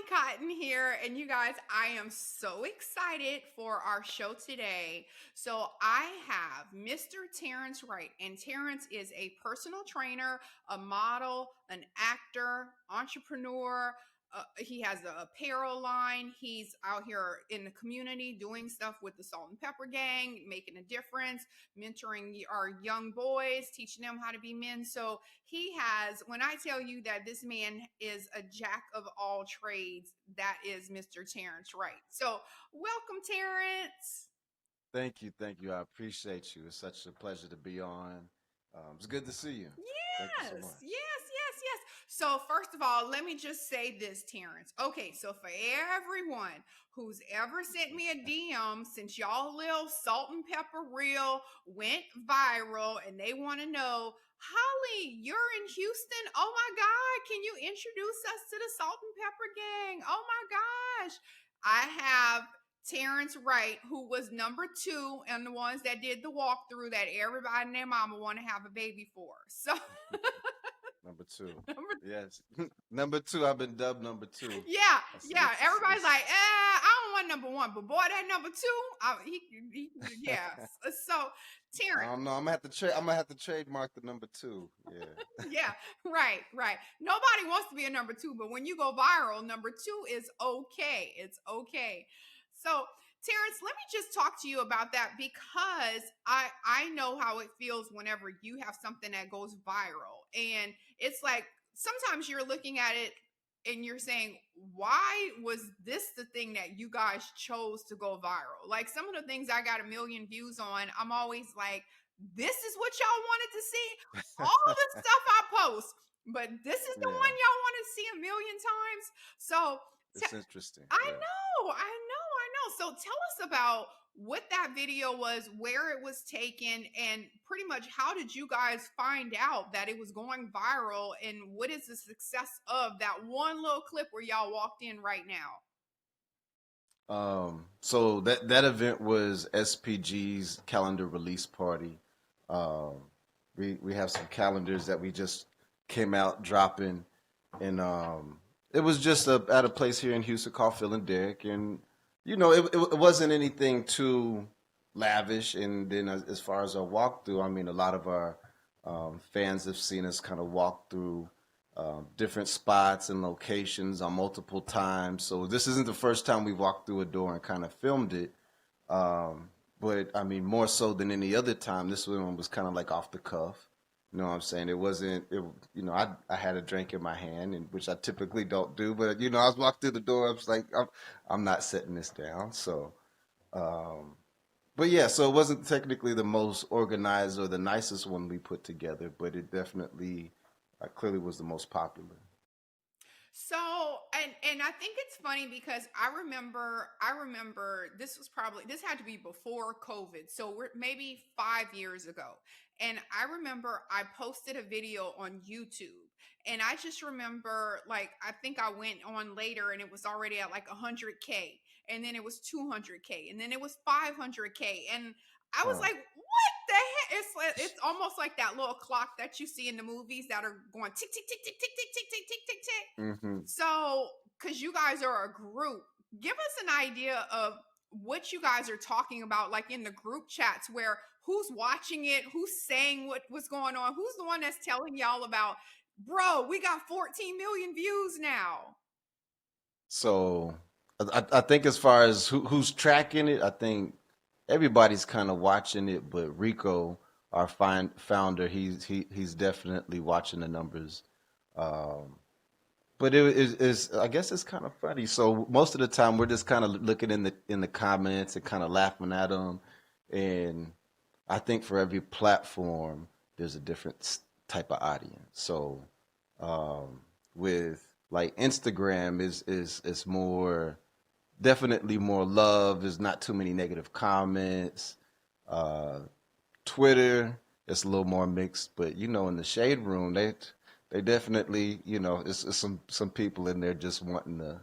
Cotton here, and you guys, I am so excited for our show today. So, I have Mr. Terrance Wright, and Terrance is a personal trainer, a model, an actor, entrepreneur. He has an apparel line. He's out here in the community doing stuff with the Salt and Pepper Gang, making a difference, mentoring our young boys, teaching them how to be men. So, he has, when I tell you that this man is a jack of all trades, that is Mr. Terrance Wright. So, welcome, Terrance. Thank you, thank you. I appreciate you. It's such a pleasure to be on. It's good to see you. Thank you so Yes, much. yes. So, first of all, let me just say this, Terrance. Okay, so for everyone who's ever sent me a DM since y'all little salt and pepper reel went viral and they want to know, Holly, you're in Houston. Oh my God, can you introduce us to the Salt and Pepper Gang? Oh my gosh. I have Terrance Wright, who was number two and the ones that did the walkthrough that everybody and their mama want to have a baby for. So, Number two. number Yes. Number two, I've been dubbed number two. yeah, I said yeah. Everybody's like, I don't want number one, but boy, that number two, yeah. So, I Terrence, don't know. I'm gonna have to trademark the number two. Yeah. yeah, right. Nobody wants to be a number two, but when you go viral, number two is okay. It's okay. So, Terrence, let me just talk to you about that because I know how it feels whenever you have something that goes viral, and it's like sometimes you're looking at it and you're saying, why was this the thing that you guys chose to go viral? Like some of the things I got a million views on, I'm always like, this is what y'all wanted to see. All of the stuff I post, but this is the Yeah. one y'all want to see a million times. So It's interesting. I Yeah. know. So tell us about what that video was, where it was taken, and pretty much how did you guys find out that it was going viral, and what is the success of that one little clip where y'all walked in right now? So that event was SPG's calendar release party. Um, we have some calendars that we just came out dropping, and it was just at a place here in Houston called Phil and Derek, and it wasn't anything too lavish. And then as far as our walkthrough, I mean, a lot of our fans have seen us kind of walk through different spots and locations on multiple times. So this isn't the first time we walked through a door and kind of filmed it. But I mean, more so than any other time, this one was kind of like off the cuff. You know what I'm saying? It wasn't, I had a drink in my hand, and which I typically don't do. But I was walking through the door. I was like, I'm not setting this down. So, um, but yeah, so it wasn't technically the most organized or the nicest one we put together, but it definitely clearly was the most popular. So, and I think it's funny because I remember this had to be before COVID. So we're maybe 5 years ago. And I remember I posted a video on YouTube. And I just remember like I think I went on later and it was already at like 100K. And then it was 200K. And then it was 500K. And I was Huh. like, what the heck? It's almost like that little clock that you see in the movies that are going tick tick tick tick tick tick tick tick tick tick tick. Hmm. So, because you guys are a group, give us an idea of what you guys are talking about, like in the group chats, where who's watching it, who's saying what's going on, who's the one that's telling y'all about, bro, we got 14 million views now. So I think as far as who's tracking it, I think everybody's kind of watching it, but Rico, our founder, he's definitely watching the numbers. Um, but is I guess it's kind of funny. So most of the time we're just kind of looking in the comments and kind of laughing at them, and I think for every platform there's a different type of audience. So um, with like Instagram is more definitely more love. There's not too many negative comments. Uh, Twitter, it's a little more mixed, but in the shade room, they definitely, it's some people in there just wanting to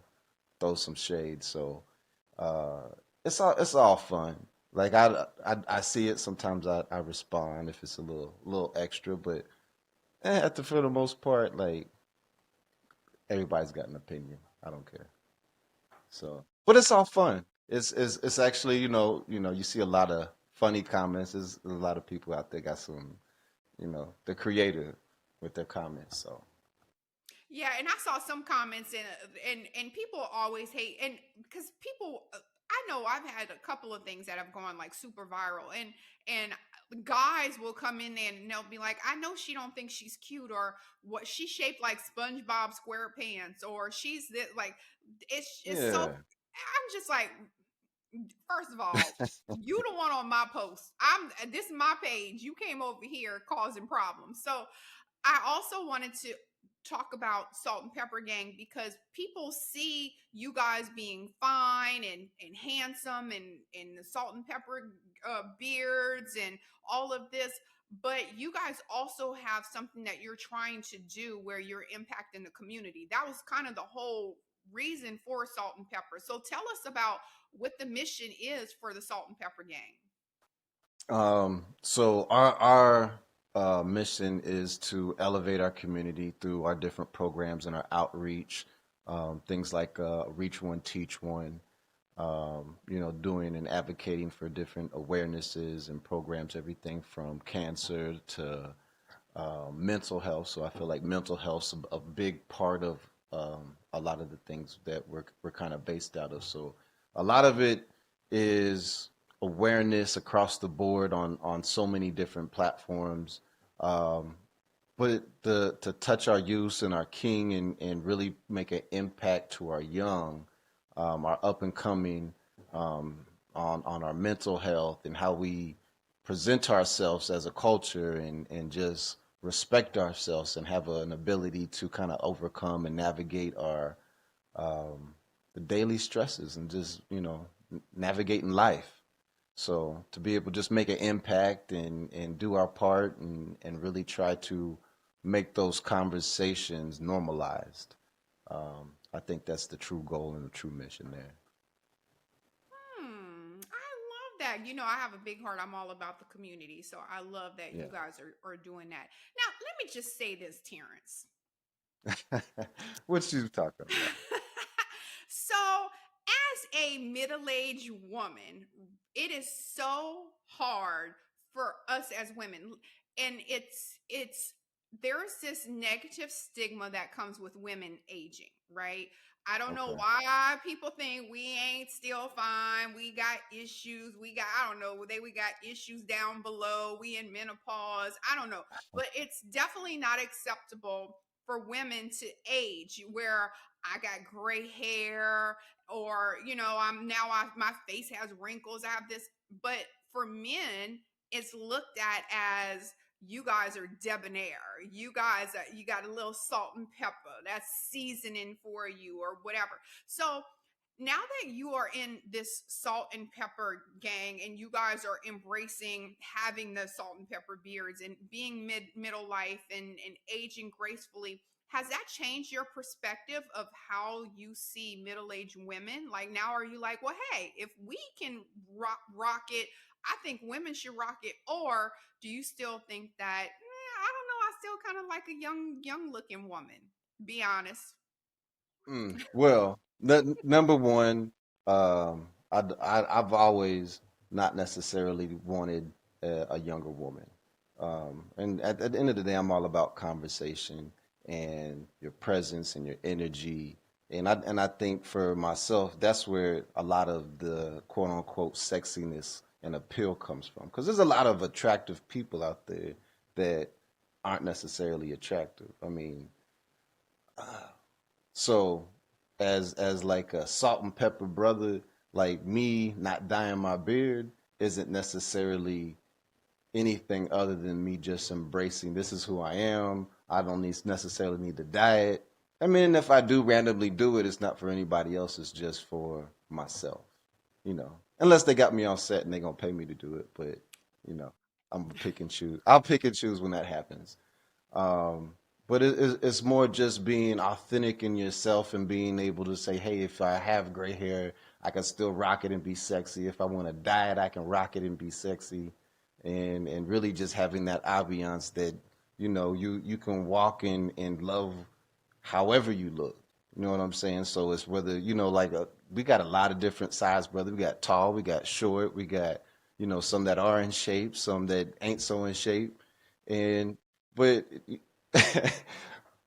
throw some shade. So uh, it's all fun. Like I see it sometimes. I respond if it's a little extra, but for the most part, like everybody's got an opinion. I don't care. So, but it's all fun. It's actually, you see a lot of funny comments. There's a lot of people out there got some, they're creative with their comments. So, Yeah, and I saw some comments and people always hate and because people I know I've had a couple of things that have gone like super viral and guys will come in there and they'll be like, I know she don't think she's cute or what she's shaped like SpongeBob SquarePants or she's this like it's so yeah. I'm just like first of all, you the one on my post. This is my page. You came over here causing problems. So I also wanted to talk about Salt and Pepper Gang because people see you guys being fine and handsome and the salt and pepper beards and all of this. But you guys also have something that you're trying to do where you're impacting the community. That was kind of the whole reason for Salt and Pepper. So tell us about what the mission is for the Salt and Pepper Gang. So our mission is to elevate our community through our different programs and our outreach, things like Reach One, Teach One, doing and advocating for different awarenesses and programs, everything from cancer to mental health. So I feel like mental health's a big part of a lot of the things that we're kind of based out of. So a lot of it is awareness across the board on so many different platforms. Um, but to touch our youth and our king and really make an impact to our young, our up and coming, on our mental health and how we present ourselves as a culture and just respect ourselves and have an ability to kind of overcome and navigate our the daily stresses and just navigating life. So to be able to just make an impact and do our part and really try to make those conversations normalized. I think that's the true goal and the true mission there. I love that. You know, I have a big heart. I'm all about the community. So I love that you Yeah. guys are doing that. Now, let me just say this, Terrence. What you talking about? So, as a middle-aged woman, it is so hard for us as women. And it's there's this negative stigma that comes with women aging, right? I don't know Okay. why people think we ain't still fine. We got issues. I don't know, we got issues down below. We in menopause. I don't know. But it's definitely not acceptable for women to age where I got gray hair or my face has wrinkles. I have this, but for men, it's looked at as you guys are debonair. You got a little salt and pepper. That's seasoning for you or whatever. So now that you are in this salt and pepper gang and you guys are embracing having the salt and pepper beards and being middle life and aging gracefully, has that changed your perspective of how you see middle-aged women? Like now are you like, well, hey, if we can rock it, I think women should rock it? Or do you still think that I don't know, I still kind of like a young looking woman? Be honest. Well, number one, I've always not necessarily wanted a younger woman. And at the end of the day, I'm all about conversation and your presence and your energy. And I think for myself, that's where a lot of the quote unquote sexiness and appeal comes from. Because there's a lot of attractive people out there that aren't necessarily attractive. I mean, so as like a salt and pepper brother, like me not dyeing my beard isn't necessarily anything other than me just embracing this is who I am. I don't necessarily need to dye it. I mean, if I do randomly do it, it's not for anybody else. It's just for myself, you know. Unless they got me on set and they're gonna pay me to do it, but you know, I'm gonna pick and choose. I'll pick and choose when that happens. Um, but it's more just being authentic in yourself and being able to say, hey, if I have gray hair, I can still rock it and be sexy. If I want to dye it, I can rock it and be sexy. And really just having that ambiance that, you can walk in and love however you look. You know what I'm saying? So it's whether, like we got a lot of different size, brother. We got tall, we got short, we got, some that are in shape, some that ain't so in shape. And but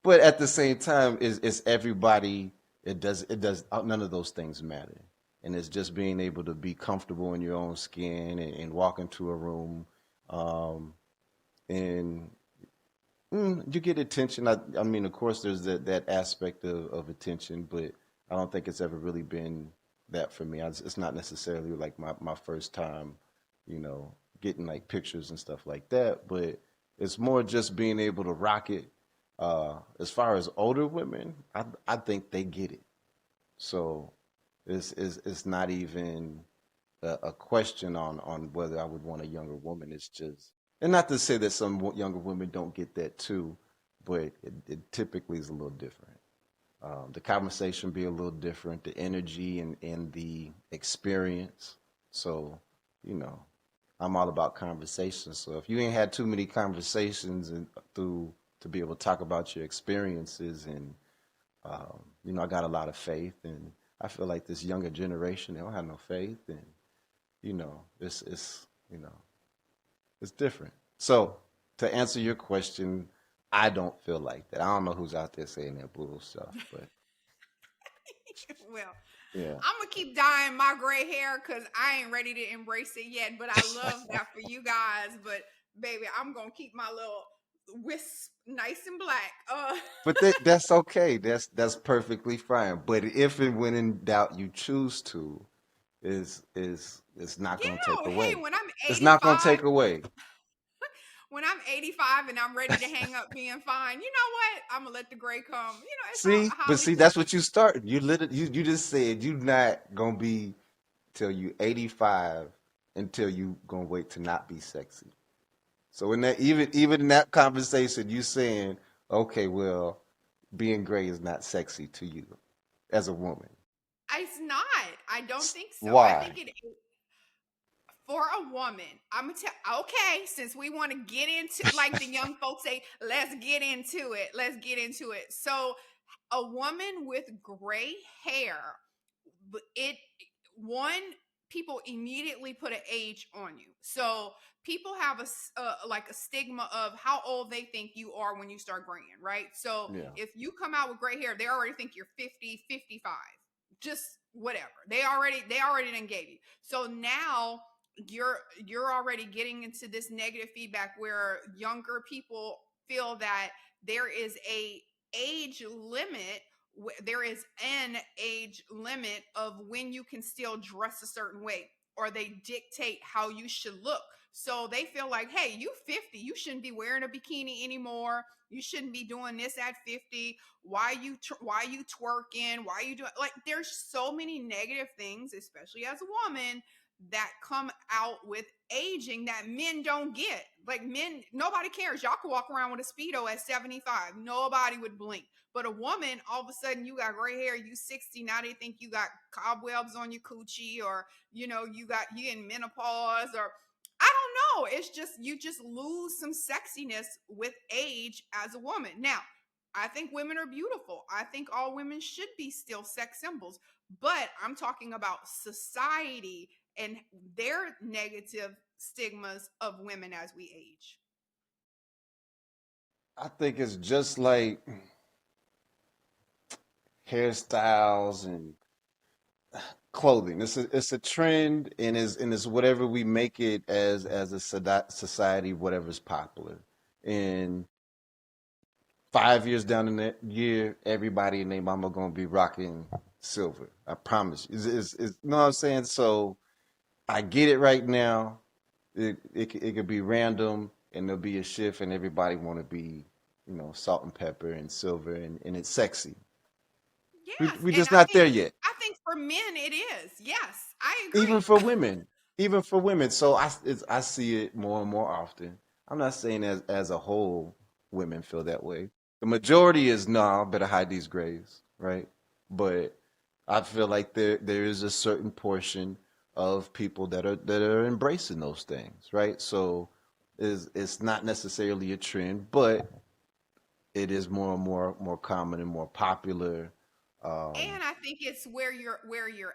but at the same time, it's everybody. It does none of those things matter. And it's just being able to be comfortable in your own skin and walk into a room, um, and you get attention. I mean, of course, there's that aspect of attention, but I don't think it's ever really been that for me. It's not necessarily like my first time, you know, getting like pictures and stuff like that, but it's more just being able to rock it. As far as older women, I think they get it. So it's not even a question on whether I would want a younger woman. It's just, and not to say that some younger women don't get that too, but it typically is a little different. The conversation be a little different, the energy and the experience. So, you know, I'm all about conversations. So if you ain't had too many conversations and through to be able to talk about your experiences and I got a lot of faith, and I feel like this younger generation, they don't have no faith, and it's it's different. So to answer your question, I don't feel like that. I don't know who's out there saying that bull stuff, but Well, yeah. I'm gonna keep dyeing my gray hair because I ain't ready to embrace it yet. But I love that for you guys. But baby, I'm gonna keep my little wisp nice and black. But that's okay. That's perfectly fine. But if and when in doubt you choose to, is it's not gonna take yeah. Hey, away. when I'm It's not gonna 85, take away. when I'm 85 and I'm ready to hang up being fine, you know what? I'm gonna let the gray come. It's all See, but Holly see, that's cotton. what you started. You literally you just said you not gonna be till you 85 until you gonna wait to not be sexy. So in that even in that conversation, you saying, okay, well, being gray is not sexy to you as a woman. It's not. I don't think so. I think Why? it for a woman. I'm gonna tell. Okay, since we want to get into, like the young folks say, let's get into it. Let's get into it. So, a woman with gray hair, it one people immediately put an age on you. So people have like a stigma of how old they think you are when you start graying, right? So Yeah. if you come out with gray hair, they already think you're 50, 55, just whatever. They already done gave you. So now you're already getting into this negative feedback where younger people feel that there is a age limit, there is an age limit of when you can still dress a certain way, or they dictate how you should look. So they feel like, hey, you 50, you shouldn't be wearing a bikini anymore, you shouldn't be doing this at 50. Why you twerking, why you doing, like, there's so many negative things, especially as a woman, that come out with aging that men don't get. Like, men, nobody cares. Y'all can walk around with a Speedo at 75. Nobody would blink. But a woman, all of a sudden, you got gray hair, you 60, now they think you got cobwebs on your coochie, or you in menopause, or I don't know. It's just you just lose some sexiness with age as a woman. Now, I think women are beautiful. I think all women should be still sex symbols. But I'm talking about society and their negative stigmas of women as we age. I think it's just like hairstyles and clothing. It's a trend, and it's whatever we make it as a society, whatever's popular. And 5 years down in that year, everybody and their mama gonna be rocking silver. I promise. You know what I'm saying? So I get it right now. It could be random, and there'll be a shift, and everybody want to be, salt and pepper and silver, and it's sexy. We Yes, we and just not there yet. I think for men it is. Yes, I Even agree. for women, even for women. So I see it more and more often. I'm not saying as a whole women feel that way. The majority is no, better hide these grays, right? But I feel like there is a certain portion of people that are embracing those things, right? So it's not necessarily a trend, but it is more and more common and more popular. Um, And I think it's where you're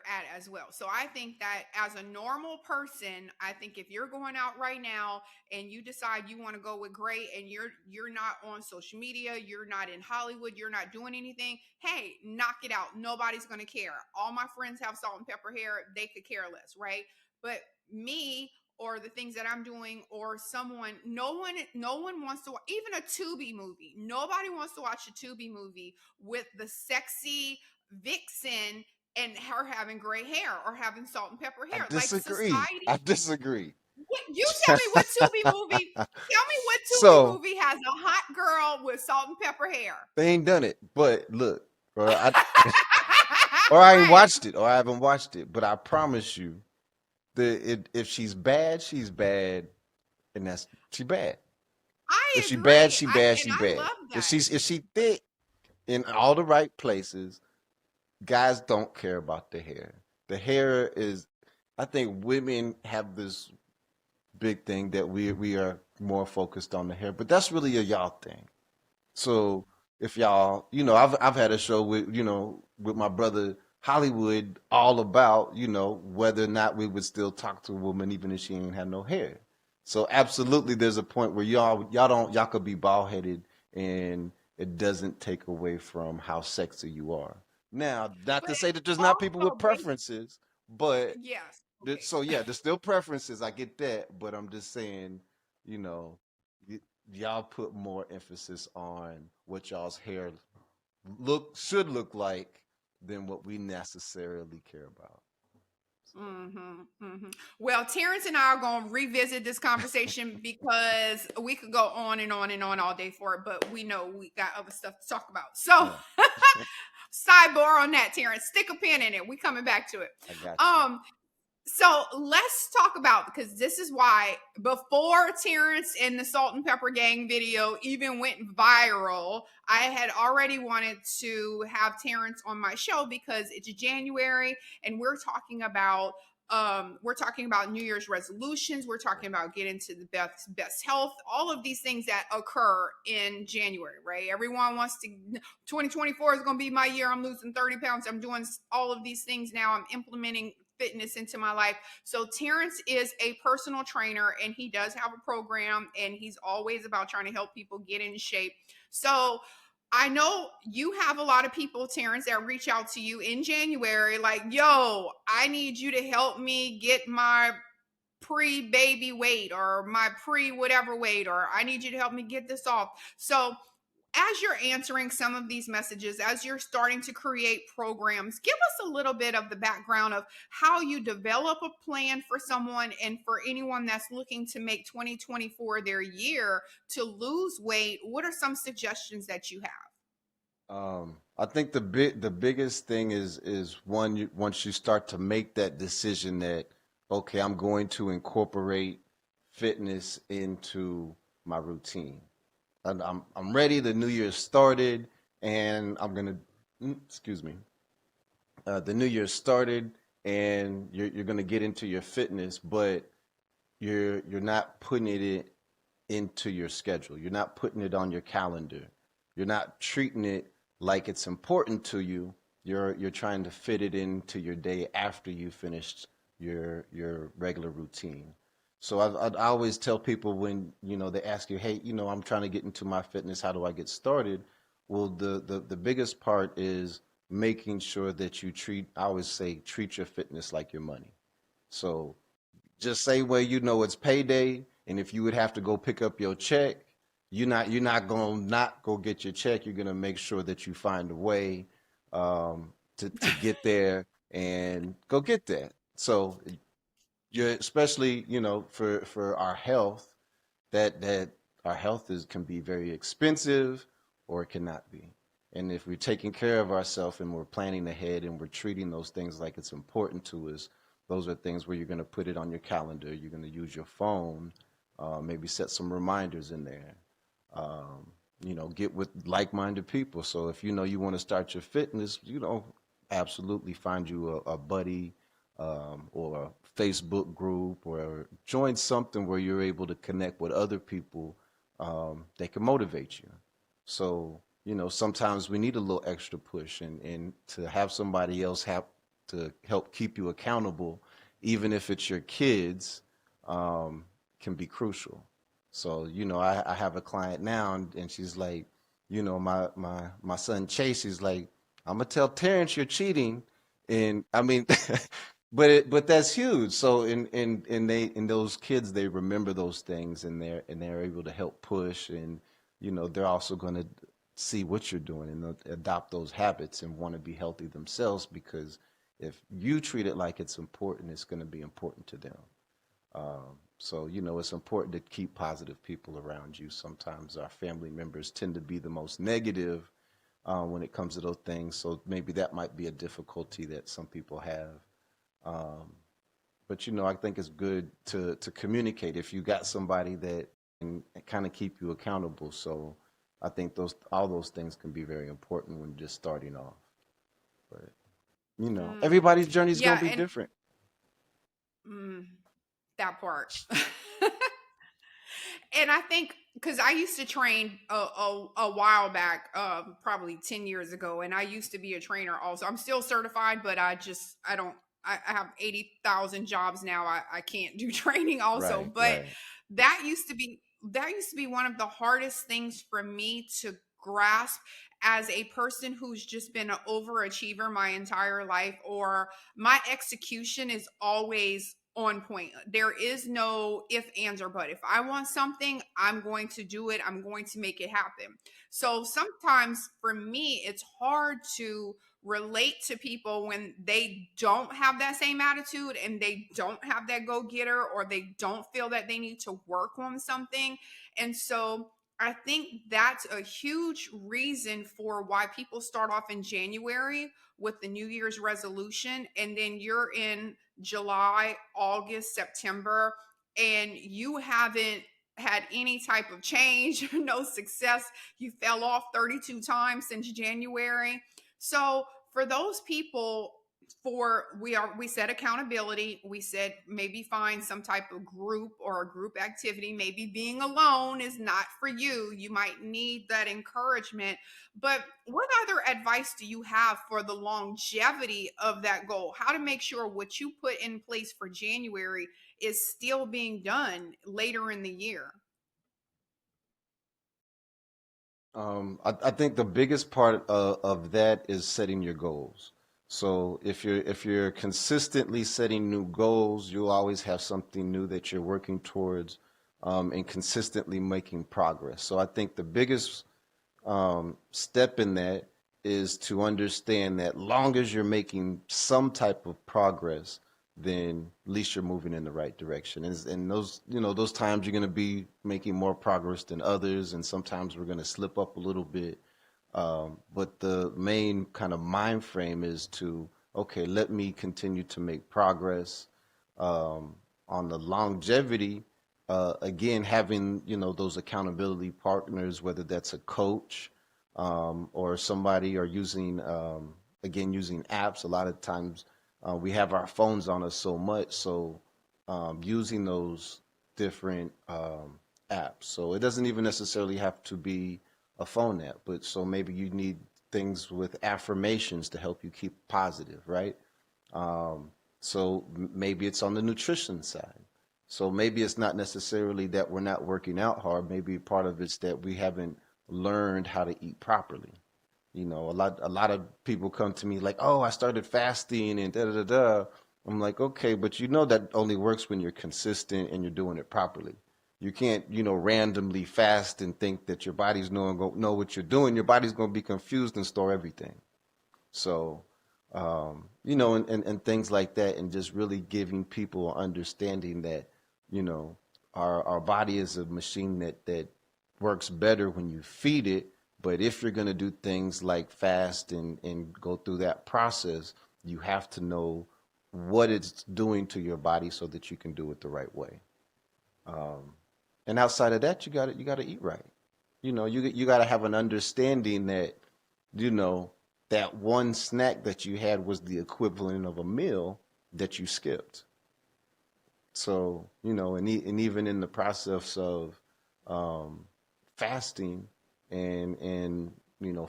at as well. So I think that as a normal person, I think if you're going out right now and you decide you want to go with gray and you're not on social media, you're not in Hollywood, you're not doing anything, hey, knock it out. Nobody's going to care. All my friends have salt and pepper hair, they could care less, right? But me, or the things that I'm doing, or someone, no one wants to even a Tubi movie. Nobody wants to watch a Tubi movie with the sexy vixen and her having gray hair or having salt and pepper I hair. Like disagree. I society, disagree. you tell me what Tubi movie. Tell me what Tubi So movie has a hot girl with salt and pepper hair. they ain't done it. But look, or I ain't Right. watched it, or I haven't watched it. But I promise you, if she's bad, she's bad, and that's she bad. If I she bad, agree. she I bad, and she I bad. love If that. she thick in all the right places, guys don't care about the hair. The hair is, I think women have this big thing that we are more focused on the hair, but that's really a y'all thing. So if y'all, I've had a show with, with my brother Hollywood all about, whether or not we would still talk to a woman even if she ain't had no hair. So absolutely there's a point where y'all could be bald headed and it doesn't take away from how sexy you are. Now, not But to say that there's not people with also, preferences, but yes. Okay. so yeah, there's still preferences. I get that, but I'm just saying, you know, y- y'all put more emphasis on what y'all's hair should look like than what we necessarily care about. Well, Terrence and I are going to revisit this conversation because we could go on and on and on all day for it, but we know we got other stuff to talk about. So, Yeah, sidebar on that, Terrence. Stick a pin in it. We coming back to it. I got you. Um, so let's talk about, because this is why before Terrence and the Salt and Pepper Gang video even went viral, I had already wanted to have Terrence on my show because it's January and we're talking about New Year's resolutions. We're talking about getting to the best health, all of these things that occur in January, right? Everyone wants to 2024 is going to be my year. I'm losing 30 pounds. I'm doing all of these things now. I'm implementing fitness into my life. So Terrence is a personal trainer and he does have a program and he's always about trying to help people get in shape. So I know you have a lot of people, Terrence, that reach out to you in January like, yo, I need you to help me get my pre-baby weight or my pre-whatever weight, or I need you to help me get this off. So as you're answering some of these messages, as you're starting to create programs, give us a little bit of the background of how you develop a plan for someone and for anyone that's looking to make 2024 their year to lose weight. What are some suggestions that you have? I think the biggest thing is once you start to make that decision that okay, I'm going to incorporate fitness into my routine. And I'm ready. The new year started, and I'm gonna excuse me. The new year started, and you're gonna get into your fitness, but you're not putting it into your schedule. You're not putting it on your calendar. You're not treating it like it's important to you. You're trying to fit it into your day after you finished your regular routine. So I always tell people when they ask you, hey, I'm trying to get into my fitness. How do I get started? Well, the biggest part is making sure that you treat. I always say treat your fitness like your money. So just say where it's payday, and if you would have to go pick up your check, you're not gonna not go get your check. You're gonna make sure that you find a way to get there and go get that. So you're especially for our health that our health is can be very expensive or it cannot be. And if we're taking care of ourselves and we're planning ahead and we're treating those things like it's important to us, those are things where you're going to put it on your calendar. You're going to use your phone, maybe set some reminders in there. Get with like-minded people. So if you want to start your fitness, absolutely find you a buddy or a Facebook group or join something where you're able to connect with other people that can motivate you. So sometimes we need a little extra push, and to have somebody else have to help keep you accountable, even if it's your kids, um, can be crucial. So, I have a client now, and she's like, my son Chase is like, I'm gonna tell Terrence you're cheating, and I mean, but that's huge. So in those kids, they remember those things, and they're able to help push, and they're also going to see what you're doing and adopt those habits and want to be healthy themselves, because if you treat it like it's important, it's going to be important to them. So, it's important to keep positive people around you. Sometimes our family members tend to be the most negative when it comes to those things. So maybe that might be a difficulty that some people have. Um, but I think it's good to communicate if you got somebody that can kind of keep you accountable. So I think those all those things can be very important when just starting off. But Mm. everybody's journey is Yeah, gonna be and different. mm, that part. And I think because I used to train a while back, probably 10 years ago, and I used to be a trainer also. I'm still certified, but I don't, I have 80,000 jobs now. I can't do training also, Right, but right. that used to be one of the hardest things for me to grasp as a person who's just been an overachiever my entire life, or my execution is always on point. There is no if, ands, or but. If I want something, I'm going to do it. I'm going to make it happen. So sometimes for me, it's hard to relate to people when they don't have that same attitude and they don't have that go getter, or they don't feel that they need to work on something. And so I think that's a huge reason for why people start off in January with the New Year's resolution, and then you're in July, August, September, and you haven't had any type of change, no success. You fell off 32 times since January. So for those people, we said accountability. We said maybe find some type of group or a group activity. Maybe being alone is not for you. You might need that encouragement. But what other advice do you have for the longevity of that goal? How to make sure what you put in place for January is still being done later in the year? I think the biggest part of that is setting your goals. So if you're consistently setting new goals, you'll always have something new that you're working towards, and consistently making progress. So I think the biggest step in that is to understand that long as you're making some type of progress, then at least you're moving in the right direction. And those times you're going to be making more progress than others, and sometimes we're going to slip up a little bit. But the main kind of mind frame is to, okay, let me continue to make progress. On the longevity, again, having, those accountability partners, whether that's a coach, or somebody, or using apps. A lot of times, we have our phones on us so much. So, using those different apps. So it doesn't even necessarily have to be a phone app, but so maybe you need things with affirmations to help you keep positive, right? So maybe it's on the nutrition side. So maybe it's not necessarily that we're not working out hard. Maybe part of it's that we haven't learned how to eat properly. A lot of people come to me like, "Oh, I started fasting and da da da da." I'm like, "Okay, but that only works when you're consistent and you're doing it properly. You can't, randomly fast and think that your body's know what you're doing. Your body's going to be confused and store everything." So, and things like that, and just really giving people an understanding that, you know, our body is a machine that works better when you feed it. But if you're going to do things like fast and go through that process, you have to know what it's doing to your body so that you can do it the right way. Um, and outside of that, you got to eat right. You got to have an understanding that you know that one snack that you had was the equivalent of a meal that you skipped. So, and even in the process of um, fasting and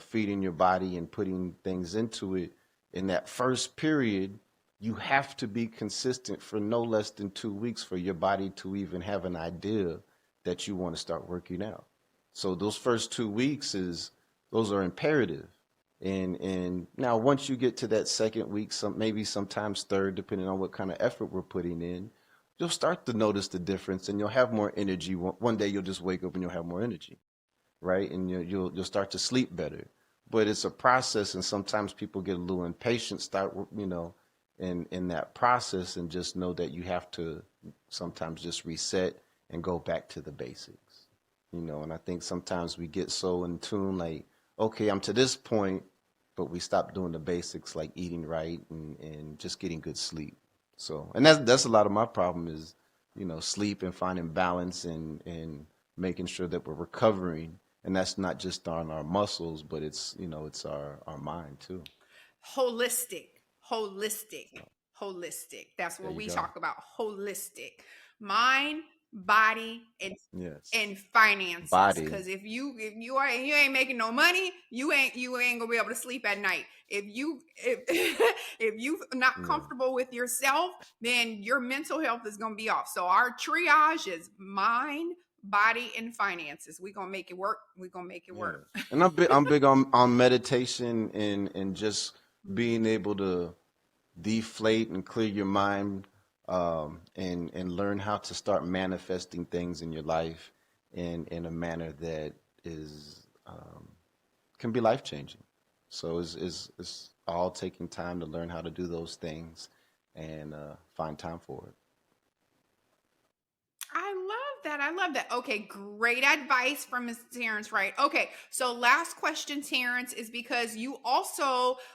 feeding your body and putting things into it, in that first period, you have to be consistent for no less than 2 weeks for your body to even have an idea that you want to start working out. So those first 2 weeks those are imperative. And now once you get to that second week, maybe sometimes third, depending on what kind of effort we're putting in, you'll start to notice the difference, and you'll have more energy. One day you'll just wake up and you'll have more energy, right? And you'll start to sleep better. But it's a process, and sometimes people get a little impatient, in that process, and just know that you have to sometimes just reset and go back to the basics. And I think sometimes we get so in tune, like, okay, I'm to this point, but we stop doing the basics like eating right and just getting good sleep. So, and that's a lot of my problem is, sleep and finding balance and making sure that we're recovering. And that's not just on our muscles, but it's our mind too. Holistic, holistic, holistic. That's There what you we go. talk about. Holistic, mind, body, Yes. and finances. Body. Because if you ain't making no money, you ain't gonna be able to sleep at night. If if you not Yeah. comfortable with yourself, then your mental health is gonna be off. So our triage is mind, body, and finances. We gonna make it work. We gonna make it work. Yes. And I'm big on meditation and just being able to deflate and clear your mind, and learn how to start manifesting things in your life in a manner that is can be life changing. So it's all taking time to learn how to do those things and find time for it. I love that. I love that. Okay, great advice from Mr. Terrance Wright. Okay, so last question, Terrance, is because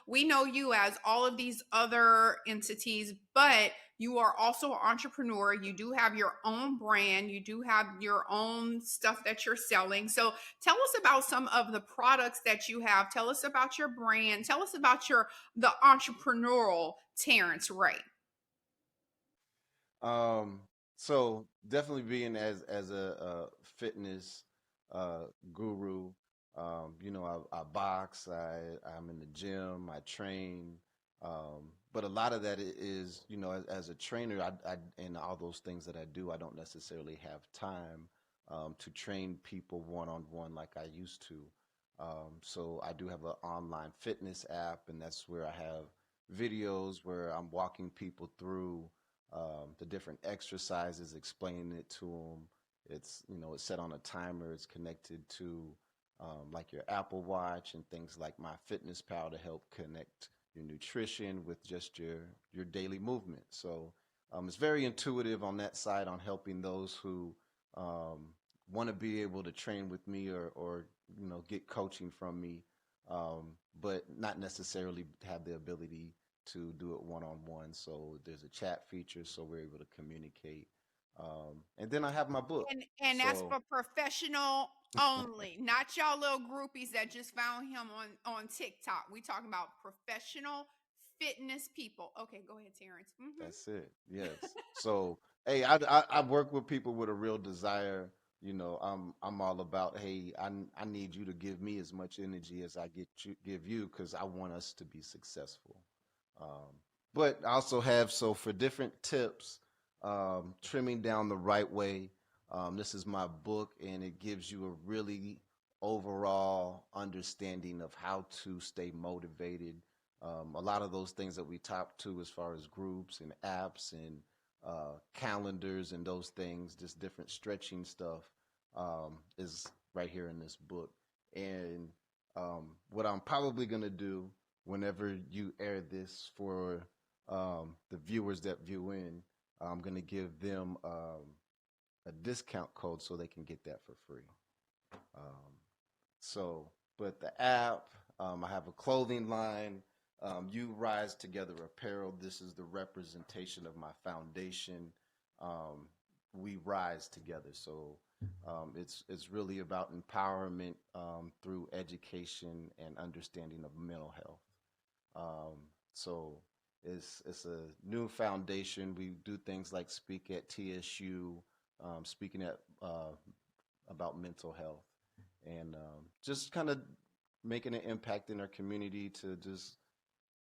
we know you as all of these other entities, but you are also an entrepreneur. You do have your own brand, you do have your own stuff that you're selling. So tell us about some of the products that you have. Tell us about your brand. Tell us about the entrepreneurial Terrance Wright. Um, so definitely being as a fitness guru, I box, I'm in the gym, I train, but a lot of that is, as a trainer, and all those things that I do, I don't necessarily have time to train people one on one like I used to. So I do have an online fitness app, and that's where I have videos where I'm walking people through the different exercises, explaining it to them. It's set on a timer. It's connected to like your Apple Watch and things like My Fitness Pal to help connect your nutrition with just your daily movement. So it's very intuitive on that side on helping those who um, want to be able to train with me or get coaching from me, but not necessarily have the ability to do it one on one. So there's a chat feature, so we're able to communicate. And then I have my book. And that's So for professional only, not y'all little groupies that just found him on TikTok. We talking about professional fitness people. Okay, go ahead, Terrance. that's it. Yes. So hey, I work with people with a real desire. I'm all about, hey, I need you to give me as much energy as I give you, because I want us to be successful. Um, but I also have, so for different tips, trimming down the right way. This is my book, and it gives you a really overall understanding of how to stay motivated. A lot of those things that we talked to, as far as groups and apps and calendars and those things, just different stretching stuff, is right here in this book. And what I'm probably going to do whenever you air this for the viewers that view in, I'm going to give them a discount code so they can get that for free. Um, but the app, I have a clothing line. You Rise Together Apparel. This is the representation of my foundation. Um, we rise together. So it's really about empowerment through education and understanding of mental health. Um, so it's a new foundation. We do things like speak at TSU, speaking at about mental health, and just kind of making an impact in our community to just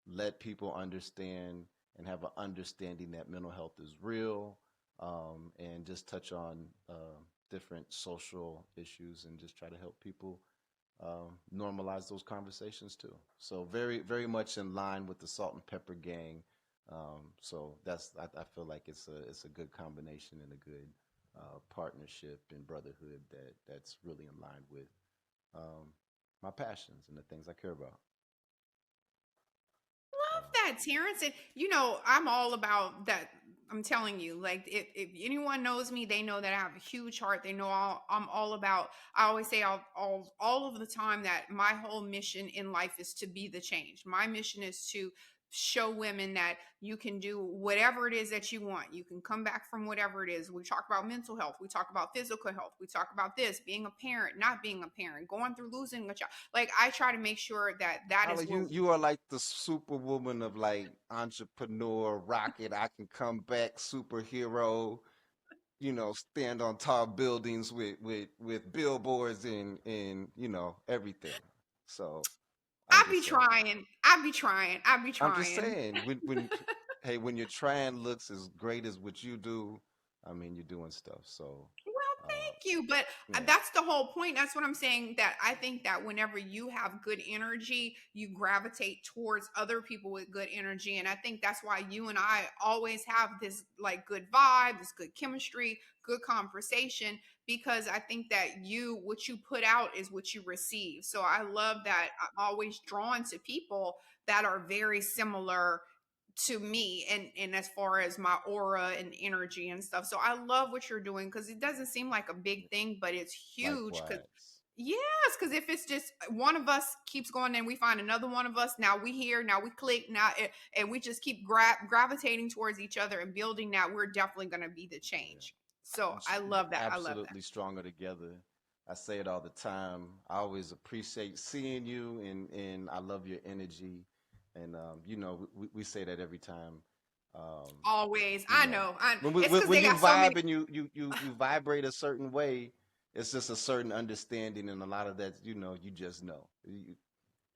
let people understand and have an understanding that mental health is real, and just touch on different social issues and just try to help people normalize those conversations too. So very, very much in line with the Salt and Pepper Gang. So I feel like it's a good combination and a good partnership and brotherhood that's really in line with um, my passions and the things I care about. Love Uh, that, Terrence. And I'm all about that. I'm telling you, like if anyone knows me, they know that I have a huge heart. They know I'm all about. I always say all of the time that my whole mission in life is to be the change. My mission is to show women that you can do whatever it is that you want. You can come back from whatever it is. We talk about mental health. We talk about physical health. We talk about this, being a parent, not being a parent, going through losing a child. Like I try to make sure that that Holly, is where you are like the superwoman of like entrepreneur, rocket. I can come back, superhero. Stand on tall buildings with billboards and everything. So I'm I be just saying. trying. I be trying. I be I'm just trying. saying when hey, when your trying looks as great as what you do, I mean you're doing stuff. So Well, uh thank you. But yeah, that's the whole point. That's what I'm saying. That I think that whenever you have good energy, you gravitate towards other people with good energy. And I think that's why you and I always have this like good vibe, this good chemistry, good conversation, because I think that what you put out is what you receive. So I love that I'm always drawn to people that are very similar to me and as far as my aura and energy and stuff. So I love what you're doing because it doesn't seem like a big thing, but it's huge. Because likewise. yes, because if it's just one of us keeps going and we find another one of us, now we here, now we click, and we just keep gravitating towards each other and building that, we're definitely going to be the Yeah. change. So And I love that. I love that. absolutely stronger together. I say it all the time. I always appreciate seeing you, and I love your energy. And we say that every time. Um, Always. you I know, know. It's because when they you got so many. vibe and you vibrate a certain way, it's just a certain understanding, and a lot of that, you just know.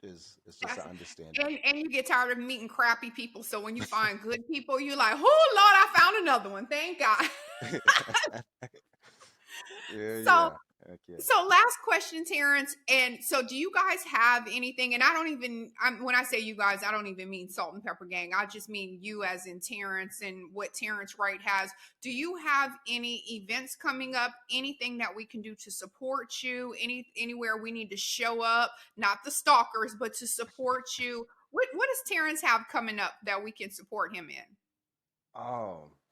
It's just an That's understanding. and you get tired of meeting crappy people. So when you find good people, you're like, oh Lord, I found another one. Thank God. Yeah, So yeah. Heck yeah. so last question, Terrence. And so do you guys have anything? And when I say you guys, I don't even mean Salt and Pepper Gang. I just mean you as in Terrence and what Terrance Wright has. Do you have any events coming up? Anything that we can do to support you? Anywhere we need to show up? Not the stalkers, but to support you. What does Terrence have coming up that we can support him in?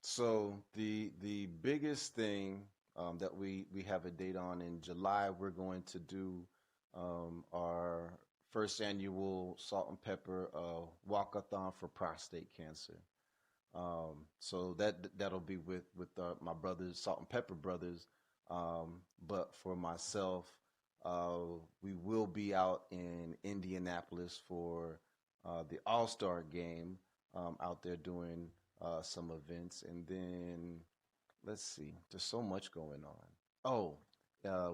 So the biggest thing that we have a date on in July, we're going to do our first annual Salt and Pepper walkathon for prostate cancer. So that'll be with my brothers, Salt and Pepper brothers. But for myself, we will be out in Indianapolis for the All-Star game, out there doing some events, and then let's see, there's so much going on. Oh,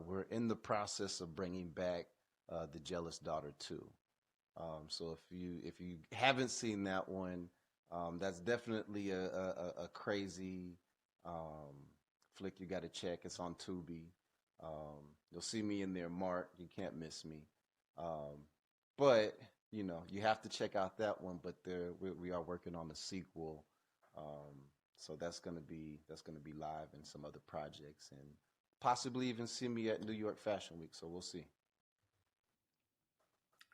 we're in the process of bringing back the Jealous Daughter too. So if you haven't seen that one, that's definitely a crazy um, flick you got to check. It's on Tubi. You'll see me in there, Mark. You can't miss me. Um, but you have to check out that one. But we are working on a sequel, so that's gonna be live in some other projects and possibly even see me at New York Fashion Week. So we'll see.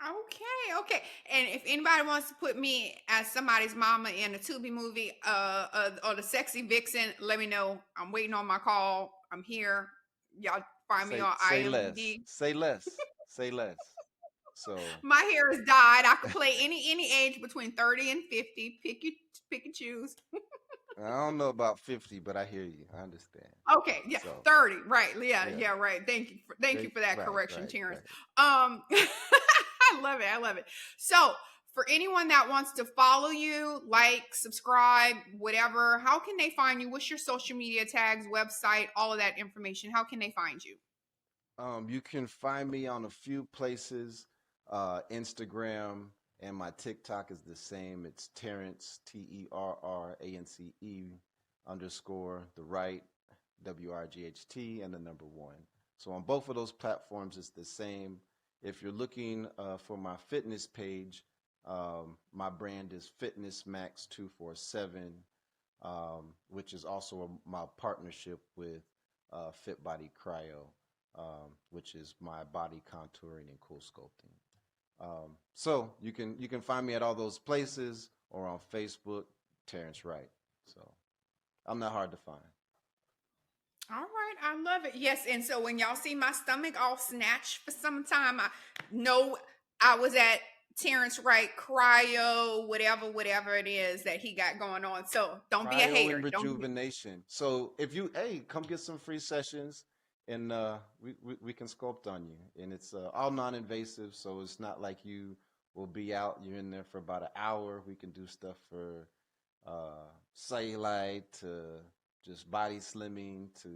Okay, okay. And if anybody wants to put me as somebody's mama in a Tubi movie, or the sexy vixen, let me know. I'm waiting on my call. I'm here. Y'all find me Say on say less. IMDb. Say less. Say less. So My hair is dyed. I could play any age between 30 and 50. Pick and choose. I don't know about 50, but I hear you. I understand. Okay, yeah, So 30. Right. Yeah, yeah, yeah, right. Thank you for that right, correction, right, Terrence. right. I love it. I love it. So for anyone that wants to follow you, like, subscribe, whatever, how can they find you? What's your social media tags, website, all of that information? How can they find you? You can find me on a few places. Instagram and my TikTok is the same. It's Terrance TerRance underscore the right WRGHT and the number one. So on both of those platforms, it's the same. If you're looking for my fitness page, my brand is Fitness Max 247, which is also my partnership with Fit Body Cryo, which is my body contouring and cool sculpting. So you can find me at all those places or on Facebook, Terrance Wright. So I'm not hard to find. All right, I love it. Yes, and so when y'all see my stomach all snatched for some time, I know I was at Terrance Wright cryo, whatever it is that he got going on. So don't be a Cryo and hater. Don't be. rejuvenation. So if you come get some free sessions and we can sculpt on you. And it's all non-invasive, so it's not like you will be out, you're in there for about an hour. We can do stuff for cellulite to just body slimming to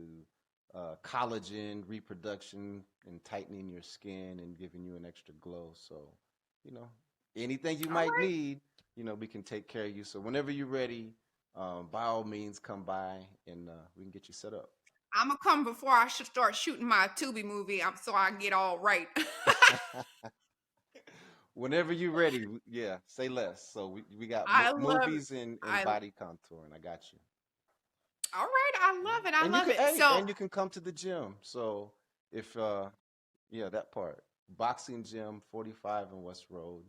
collagen reproduction and tightening your skin and giving you an extra glow. So, you know, anything you All might right. need, we can take care of you. So whenever you're ready, by all means, come by and we can get you set up. I'm gonna come before I should start shooting my Tubi movie, so I get all right. Whenever you're ready, yeah, say less. So we got I love it. movies and I body contouring. I got you. All right. I Yeah. love it. I And you love can it. hey, So and you can come to the gym. So if yeah, that part. Boxing gym 45 in West Road.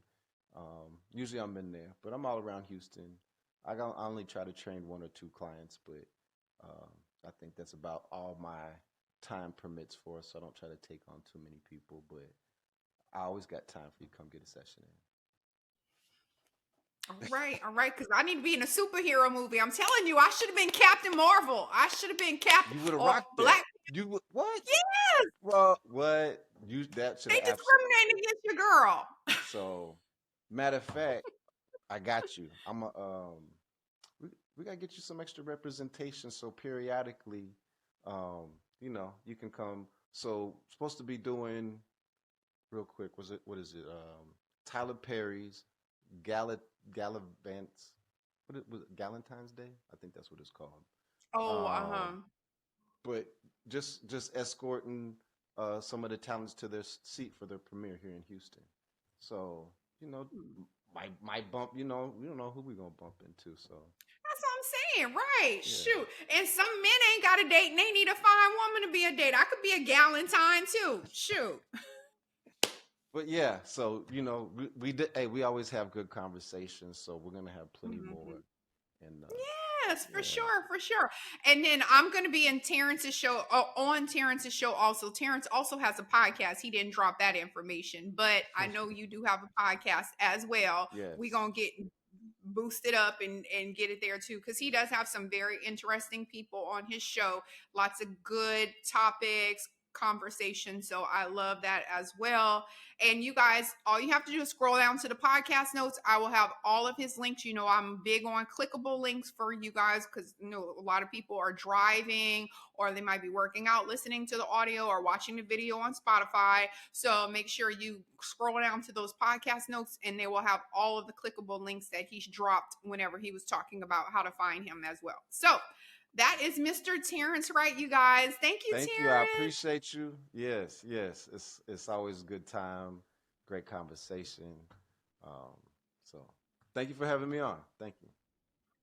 Usually I'm in there, but I'm all around Houston. I only try to train one or two clients, but um, I think that's about all my time permits for, so I don't try to take on too many people, but I always got time for you to come get a session all right, because I need to be in a superhero movie. I'm telling you, I should have been Captain Marvel. I should have been in. Captain You would have or rocked that. Black. You would what? Yes, Well, what? You that should they have discriminating against your girl. so matter of fact, I got you. I'm a we, we gotta get you some extra representation so periodically you can come. So supposed to be doing real quick, what is it? Tyler Perry's Gala Gallivants. Was it Galentine's Day? I think that's what it's called. Oh, Um but just escorting some of the talents to their seat for their premiere here in Houston. So, you know, might bump, we don't know who we're gonna bump into. So that's what I'm saying. Right. yeah. Shoot. And some men ain't got a date and they need a fine woman to be a date. I could be a galentine too. Shoot. But yeah, so we always have good conversations, so we're gonna have plenty Mhm. more. And Yes, for yeah, sure, for sure. And then I'm going to be in Terrence's show, on Terrence's show also. Terrence also has a podcast. He didn't drop that information, but I know you do have a podcast as well. We're yes, going to get boosted up and get it there too, because he does have some very interesting people on his show. Lots of good topics, conversation. So I love that as well. And you guys, all you have to do is scroll down to the podcast notes. I will have all of his links. I'm big on clickable links for you guys because a lot of people are driving or they might be working out, listening to the audio or watching the video on Spotify. So make sure you scroll down to those podcast notes and they will have all of the clickable links that he's dropped whenever he was talking about how to find him as well. So that is Mr. Terrance Wright, you guys. Thank you, thank you. I Terrance. appreciate you. Yes, yes, it's always a good time, great conversation. Um, so thank you for having me on. Thank you.